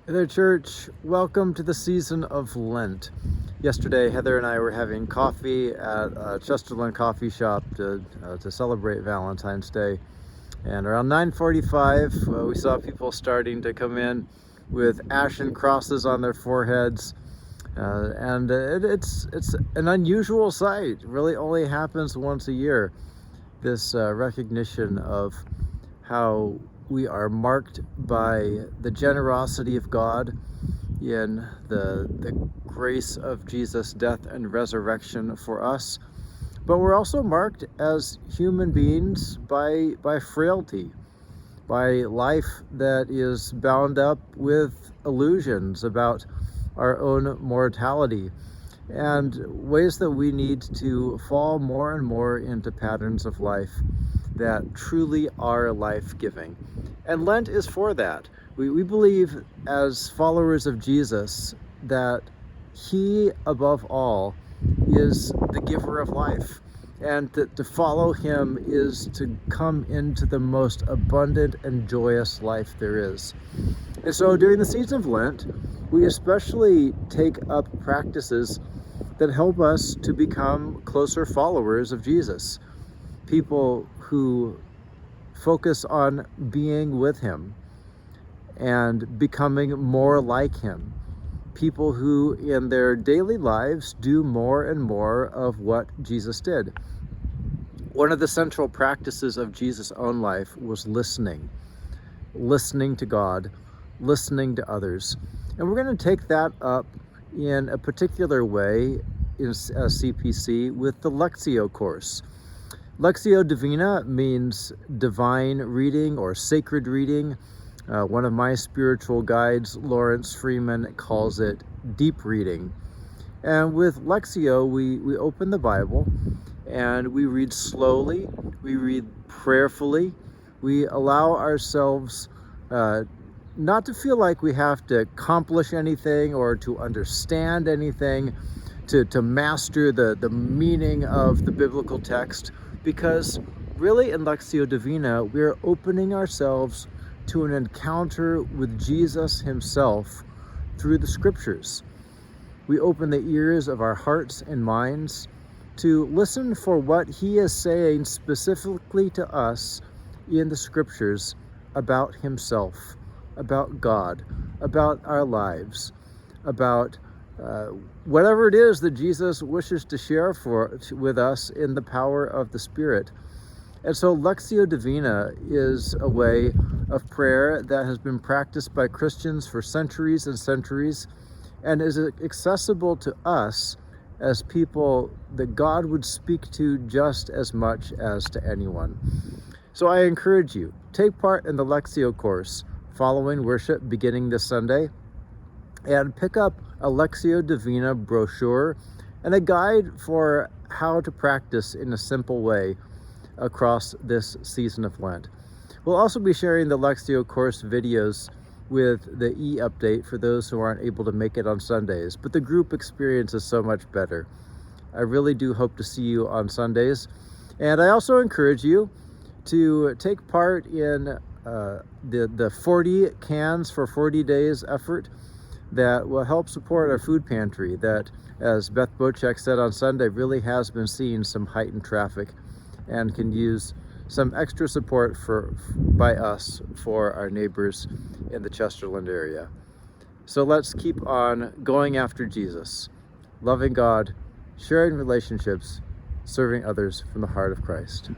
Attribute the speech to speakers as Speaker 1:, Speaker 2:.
Speaker 1: Hey there, church. Welcome to the season of Lent. Yesterday, Heather and I were having coffee at a Chesterland coffee shop to celebrate Valentine's Day. And around 9:45, we saw people starting to come in with ashen crosses on their foreheads. It's an unusual sight. It really only happens once a year. This recognition of how we are marked by the generosity of God in the grace of Jesus' death and resurrection for us. But we're also marked as human beings by frailty, by life that is bound up with illusions about our own mortality, and ways that we need to fall more and more into patterns of life that truly are life-giving. And Lent is for that. We believe as followers of Jesus that he, above all, is the giver of life. And that to follow him is to come into the most abundant and joyous life there is. And so during the season of Lent, we especially take up practices that help us to become closer followers of Jesus. People who focus on being with him and becoming more like him. People who in their daily lives do more and more of what Jesus did. One of the central practices of Jesus' own life was listening to God, listening to others. And we're going to take that up in a particular way in CPC with the Lectio course. Lectio Divina means divine reading or sacred reading. One of my spiritual guides, Lawrence Freeman, calls it deep reading. And with Lectio, we open the Bible and we read slowly, we read prayerfully, we allow ourselves not to feel like we have to accomplish anything or to understand anything, to master the meaning of the biblical text, because really in Lectio Divina, we're opening ourselves to an encounter with Jesus himself through the scriptures. We open the ears of our hearts and minds to listen for what he is saying specifically to us in the scriptures about himself, about God, about our lives, about whatever it is that Jesus wishes to share with us in the power of the Spirit. And so Lectio Divina is a way of prayer that has been practiced by Christians for centuries and centuries, and is accessible to us as people that God would speak to just as much as to anyone. So I encourage you, take part in the Lectio course following worship beginning this Sunday, and pick up a Lectio Divina brochure and a guide for how to practice in a simple way across this season of Lent. We'll also be sharing the Lectio course videos with the e-update for those who aren't able to make it on Sundays, but the group experience is so much better. I really do hope to see you on Sundays. And I also encourage you to take part in the 40 cans for 40 days effort that will help support our food pantry that, as Beth Bocek said on Sunday, really has been seeing some heightened traffic and can use some extra support by us for our neighbors in the Chesterland area. So let's keep on going after Jesus, loving God, sharing relationships, serving others from the heart of Christ.